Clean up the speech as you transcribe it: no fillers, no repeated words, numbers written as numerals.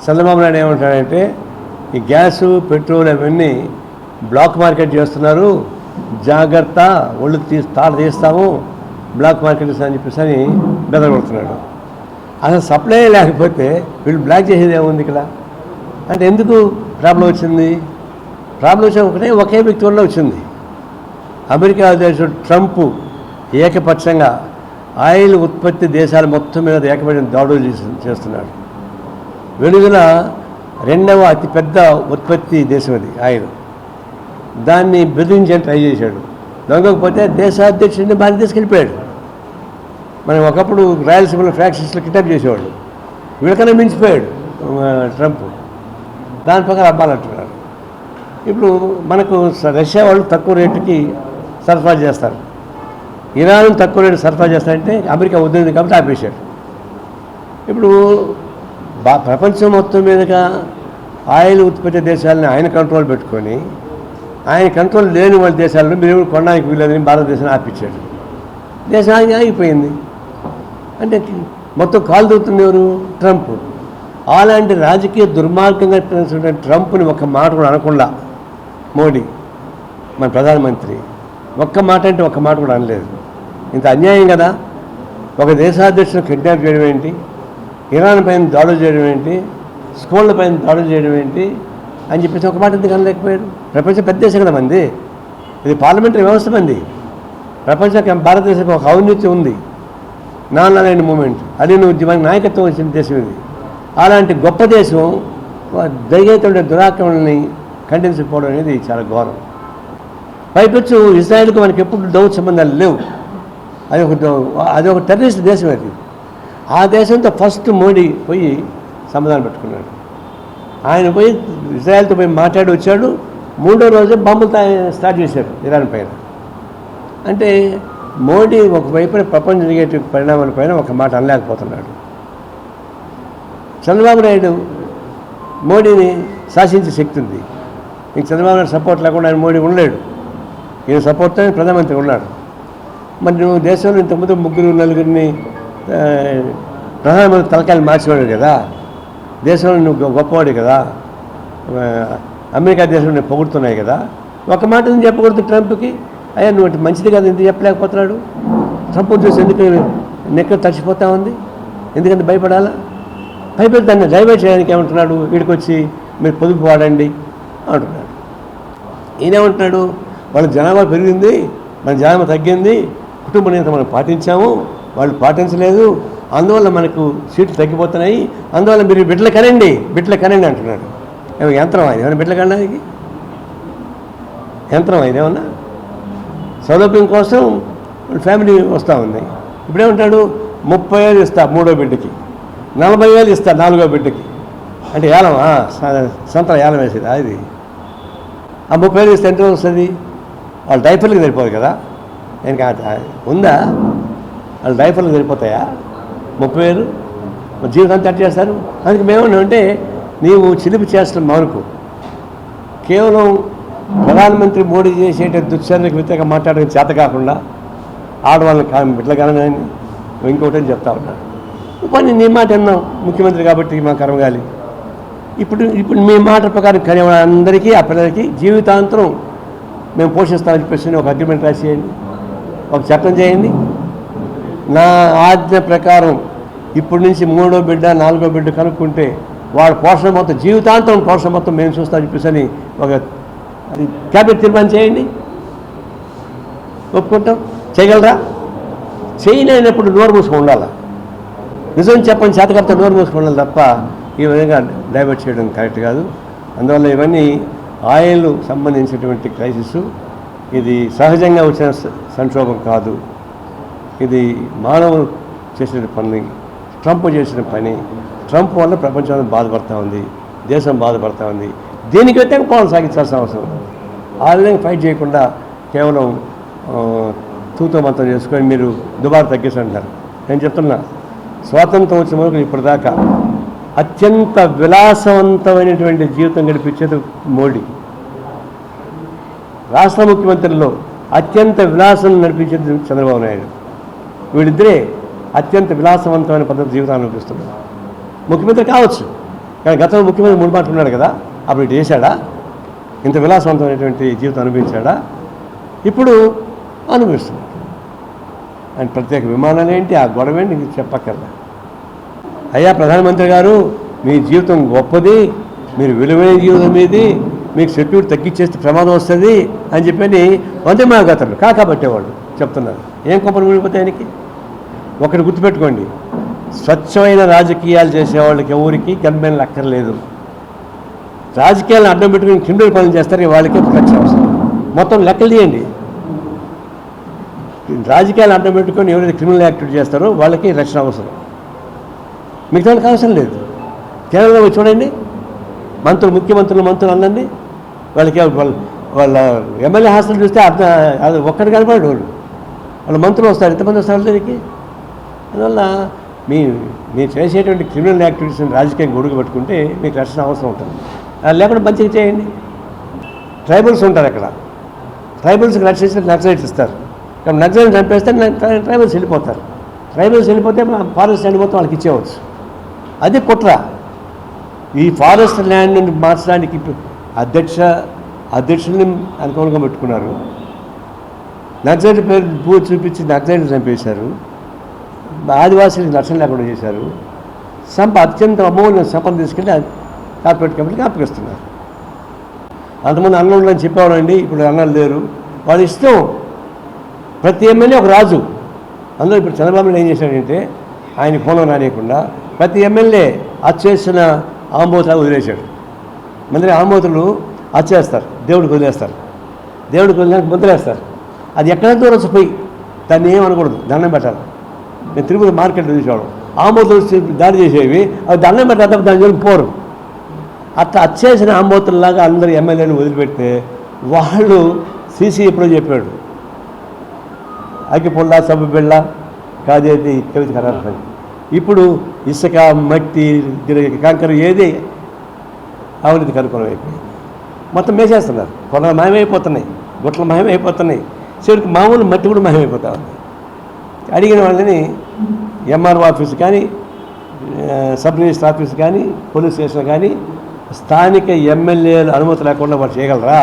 చంద్రబాబు నాయుడు ఏమంటాడంటే ఈ gas petrol అవన్నీ బ్లాక్ మార్కెట్ చేస్తున్నారు, జాగ్రత్త, ఒళ్ళు తాళ తీస్తాము, బ్లాక్ మార్కెట్ అని చెప్పేసి అని బెదరగొడుతున్నాడు. అసలు సప్లై లేకపోతే వీళ్ళు బ్లాక్ చేసేది ఏముంది ఇక్కడ అంటే ఎందుకు ప్రాబ్లం వచ్చింది? ప్రాబ్లం వచ్చే ఒకే వ్యక్తి వల్ల వచ్చింది. అమెరికా అధ్యక్షుడు ట్రంప్ ఏకపక్షంగా ఆయిల్ ఉత్పత్తి దేశాల మొత్తం మీద ఏకపడిన దాడులు చేస్తున్నాడు. వెలుగుల రెండవ అతిపెద్ద ఉత్పత్తి దేశం అది ఆయిల్. దాన్ని బెదిరించని ట్రై చేశాడు. దొంగకపోతే దేశాధ్యక్షుడిని భారతదేశం వెళ్ళిపోయాడు. మనం ఒకప్పుడు రాయలసీమలో ఫ్యాక్షన్స్లో కిడ్నాప్ చేసేవాళ్ళు, వీళ్ళకన్నా మించిపోయాడు ట్రంప్. దాని ప్రకారం అబ్బాలంటున్నారు. ఇప్పుడు మనకు రష్యా వాళ్ళు తక్కువ రేటుకి సరఫరా చేస్తారు, ఇరాన్ తక్కువ రేటు సరఫరా చేస్తారంటే అమెరికా వద్దు కాబట్టి ఆపేశాడు. ఇప్పుడు ప్రపంచం మొత్తం మీదుగా ఆయిల్ ఉత్పత్తి దేశాలని ఆయన కంట్రోల్ పెట్టుకొని ఆయన కంట్రోల్ లేని వాళ్ళ దేశాలను మీరు కొనడానికి వీలేదని భారతదేశాన్ని ఆపించాడు. దేశానికి ఆగిపోయింది. అంటే మొత్తం కాలు దూరుతుంది ఎవరు? ట్రంప్. అలాంటి రాజకీయ దుర్మార్గంగా ట్రంప్ని ఒక్క మాట కూడా అనకుండా మోడీ మన ప్రధానమంత్రి ఒక్క మాట అంటే ఒక్క మాట కూడా అనలేదు. ఇంత అన్యాయం కదా. ఒక దేశాధ్యక్షుడు కిడ్నాప్ చేయడం ఏంటి, ఇరాన్ పైన దాడులు చేయడం ఏంటి, స్కూళ్ళ పైన దాడులు చేయడం ఏంటి అని చెప్పేసి ఒక మాట ఎందుకు అనలేకపోయారు? ప్రపంచం పెద్ద దేశం కదా మంది, ఇది పార్లమెంటరీ వ్యవస్థ మంది. ప్రపంచం భారతదేశానికి ఒక ఔన్నత్యం ఉంది, నాన్ అలైన్ మూమెంట్, అది ఉద్యమానికి నాయకత్వం వచ్చిన దేశం ఇది. అలాంటి గొప్ప దేశం దయగైతుండే దురాక్రమణని ఖండించకపోవడం అనేది చాలా ఘోరం. పైకొచ్చు ఇజ్రాయెల్కి మనకి ఎప్పుడు దౌత్య సంబంధాలు లేవు, అది ఒక టెర్రరిస్ట్ దేశం అది. ఆ దేశంతో ఫస్ట్ మోడీ పోయి సమాధానం పెట్టుకున్నాడు. ఆయన పోయి ఇజ్రాయెల్తో పోయి మాట్లాడి వచ్చాడు. మూడో రోజు బాంబులు స్టార్ట్ చేశారు ఇరాన్ పైన. అంటే మోడీ ఒకవైపున ప్రపంచ జరిగే పరిణామాలపైన ఒక మాట అనలేకపోతున్నాడు. చంద్రబాబు నాయుడు మోడీని శాసించే శక్తి ఉంది. ఇంక చంద్రబాబు నాయుడు సపోర్ట్ లేకుండా ఆయన మోడీ ఉండలేడు. ఈయన సపోర్ట్తో ప్రధానమంత్రి ఉన్నాడు. మరి నువ్వు దేశంలో ఇంతకుముందు 3-4 ప్రధానమంత్రి తలకాయలు మార్చేవాడు కదా, దేశంలో నువ్వు గొప్పవాడు కదా, అమెరికా దేశంలో నేను పొగుడుతున్నాయి కదా, ఒక మాట ఎందుకు చెప్పకూడదు ట్రంప్కి? అయ్యా నువ్వు మంచిది కదా ఎందుకు చెప్పలేకపోతున్నాడు? ట్రంప్ చూసి ఎందుకు నెక్క తడిచిపోతా ఉంది? ఎందుకంటే భయపడాలా? భయపడి దాన్ని డైవర్ట్ చేయడానికి ఏమంటున్నాడు? వీడికి వచ్చి మీరు పొదుపు వాడండి అంటున్నాడు. ఈయనేమంటున్నాడు? వాళ్ళ జనాభా పెరిగింది, మన జనాభా తగ్గింది, కుటుంబ నియంత మనం పాటించాము, వాళ్ళు పాటించలేదు, అందువల్ల మనకు సీట్లు తగ్గిపోతున్నాయి, అందువల్ల మీరు బిడ్డలు కనండి అంటున్నాడు. యంత్రం ఆయన ఏమన్నా బిడ్డలు కనడానికి? యంత్రం ఆయన ఏమన్నా? సౌలభ్యం కోసం ఫ్యామిలీ వస్తూ ఉంది. ఇప్పుడేమంటాడు? 30,000 ఇస్తా 3వ బిడ్డకి, 40,000 ఇస్తా 4వ బిడ్డకి. అంటే ఏలమా? సంతలో ఏలం వేసేది అది. ఆ 30,000 ఇస్తే ఎంత వస్తుంది? వాళ్ళు డైపర్లకు సరిపోదు కదా. నేను ఉందా? వాళ్ళు డైపర్లకు సరిపోతాయా 30,000? జీవితాంతా అట్టు చేస్తారు. అందుకే మేమేమంటే నీవు చిలిపి చేస్తున్న మానుకు కేవలం ప్రధానమంత్రి మోడీ చేసేట దుశ్చర్యకు వ్యతిరేకంగా మాట్లాడడం చేత కాకుండా ఆడవాళ్ళని బిడ్డలు కానీ ఇంకోటని చెప్తా ఉన్నాడు. పని నీ మాట అన్నాం ముఖ్యమంత్రి కాబట్టి మా కర్మగాలి. ఇప్పుడు మీ మాట ప్రకారం కానీ అందరికీ ఆ పిల్లలకి జీవితాంతరం మేము పోషిస్తామని చెప్పేసి ఒక అగ్రిమెంట్ రాసేయండి, ఒక చట్టం చేయండి. నా ఆజ్ఞ ప్రకారం ఇప్పటి నుంచి 3వ బిడ్డ 4వ బిడ్డ కనుక్కుంటే వాడు పోషణ మొత్తం జీవితాంతం పోషణ మొత్తం మేము చూస్తామని చెప్పేసి ఒక క్యాబినెట్ తీర్మానం చేయండి. ఒప్పుకుంటాం. చేయగలరా? చేయలేనప్పుడు నోరు మూసుకొని ఉండాలి. నిజం చెప్పని చేతకర్త నోరు మూసుకొని ఉండాలి తప్ప ఈ విధంగా డైవర్ట్ చేయడం కరెక్ట్ కాదు. అందువల్ల ఇవన్నీ ఆయిల్ సంబంధించినటువంటి క్రైసిస్. ఇది సహజంగా వచ్చిన సంక్షోభం కాదు. ఇది మానవులు చేసిన పని, ట్రంప్ చేసిన పని. ట్రంప్ వల్ల ప్రపంచం బాధపడుతూ ఉంది, దేశం బాధపడుతూ ఉంది. దీనికి వ్యతిరేకంగా పోవడం సాగించాల్సిన అవసరం. ఆ విధంగా ఫైట్ చేయకుండా కేవలం తూతో మంతం చేసుకొని మీరు దుబారా తగ్గించంటారు. నేను చెప్తున్నా, స్వాతంత్రం వచ్చిన వరకు ఇప్పటిదాకా అత్యంత విలాసవంతమైనటువంటి జీవితం గడిపించేది మోడీ. రాష్ట్ర ముఖ్యమంత్రుల్లో అత్యంత విలాసం నడిపించేది చంద్రబాబు నాయుడు. వీళ్ళిద్దరే అత్యంత విలాసవంతమైన పద్ధతి జీవితాన్ని అనిపిస్తున్నారు. ముఖ్యమంత్రి కావచ్చు, కానీ గతంలో ముఖ్యమంత్రి 3 మాటలు ఉన్నాడు కదా, అప్పుడు ఇటు చేశాడా? ఇంత విలాసవంతమైనటువంటి జీవితం అనుభవించాడా? ఇప్పుడు అనుభవిస్తున్నాడు. ఆయన ప్రత్యేక విమానాలు ఏంటి, ఆ గొడవ ఏంటి, నీకు చెప్పక్కర్లా. అయ్యా ప్రధానమంత్రి గారు, మీ జీవితం గొప్పది, మీరు విలువైన జీవితం మీది, మీకు సెక్యూరిటీ తగ్గించేస్తే ప్రమాదం వస్తుంది అని చెప్పని వందే మాతరం కాకబట్టేవాళ్ళు చెప్తున్నారు. ఏం కొంపలు ఊడిపోతే ఆయనకి? ఒకటి గుర్తుపెట్టుకోండి, స్వచ్ఛమైన రాజకీయాలు చేసేవాళ్ళకి ఎవరికి గన్మెన్లు అక్కర్లేదు. రాజకీయాలను అడ్డం పెట్టుకుని క్రిమినల్ పనులు చేస్తారు, వాళ్ళకి రక్షణ అవసరం. మొత్తం లెక్కలు తీయండి. రాజకీయాలు అడ్డం పెట్టుకొని ఎవరైతే క్రిమినల్ యాక్టివిటీ చేస్తారో వాళ్ళకి రక్షణ అవసరం, మిగతా వాళ్ళకి అవసరం లేదు. కేరళలో చూడండి, ముఖ్యమంత్రులు మంత్రులు అనండి, వాళ్ళకి వాళ్ళ ఎమ్మెల్యే హాస్టల్ చూస్తే అది ఒక్కటి కనపడాడు. వాళ్ళ మంత్రులు వస్తారు, ఎంతమంది వస్తారు దీనికి? అందువల్ల మీరు చేసేటువంటి క్రిమినల్ యాక్టివిటీస్ని రాజకీయంగా గొడుగు పెట్టుకుంటే మీకు రక్షణ అవసరం ఉంటుంది. లేకుండా మంచిగా చేయండి. ట్రైబల్స్ ఉంటారు అక్కడ, ట్రైబల్స్కి రక్షించి నక్సలైట్స్ ఇస్తారు. కానీ నక్సలైట్ చంపేస్తే ట్రైబల్స్ వెళ్ళిపోతారు. ట్రైబల్స్ వెళ్ళిపోతే ఫారెస్ట్ ల్యాండ్ మొత్తం వాళ్ళకి ఇచ్చేవచ్చు. అది కుట్ర. ఈ ఫారెస్ట్ ల్యాండ్ని మార్చడానికి అధ్యక్షుల్ని అనుకూలంగా పెట్టుకున్నారు. నక్సలైట్ పేరు చూపించి నక్సలైట్లు చంపేశారు. ఆదివాసీలకు రక్షణ లేకుండా చేశారు. అత్యంత అమూల్య సంపద తీసుకెళ్ళి కార్పొరేట్ కంపెనీకి అప్పగిస్తున్నారు. అంతమంది అన్నలు అని చెప్పేవాళ్ళండి, ఇప్పుడు అన్నలు లేరు. వాళ్ళ ఇష్టం. ప్రతి ఎమ్మెల్యే ఒక రాజు. అందులో ఇప్పుడు చంద్రబాబు నాయుడు ఏం చేశాడంటే, ఆయన ఫోన్లో రానియకుండా ప్రతి ఎమ్మెల్యే చేసిన ఆంబోతులు వదిలేశాడు. మంత్రి ఆంబోతులు చేస్తారు, దేవుడికి వదిలేస్తారు. దేవుడికి వదిలేక ముద్రేస్తారు. అది ఎక్కడ దూరం పోయి దాన్ని ఏమనకూడదు, దండం పెట్టాలి. నేను తిరుపతి మార్కెట్లో చూసేవాడు, ఆంబోతులు దాడి చేసేవి, అవి దండం పెట్టాలి, దాని జోలికి పోరు. అట్లా చేసిన ఆంబోతుల్లాగా అందరు ఎమ్మెల్యేలు వదిలిపెడితే వాళ్ళు సీసీ ఎప్పుడో చెప్పాడు, అగ్గిపుల్ల సబ్బు బిళ్ళ కాదేది కవిత ఖరారు. ఇప్పుడు ఇసుక మట్టి కంకర ఏది అవినీతికి అనుకూలం అయిపోయింది. మొత్తం మేసేస్తున్నారు. పొలాలు మాయమైపోతున్నాయి, గుట్టలు మాయమైపోతున్నాయి, చివరికి మామూలు మట్టి కూడా మాయమైపోతా ఉంది. అడిగిన వాళ్ళని ఎంఆర్ఓ ఆఫీస్ కానీ, సబ్ రిజిస్టర్ ఆఫీస్ కానీ, పోలీస్ స్టేషన్ కానీ స్థానిక ఎమ్మెల్యేలు అనుమతి లేకుండా వాళ్ళు చేయగలరా?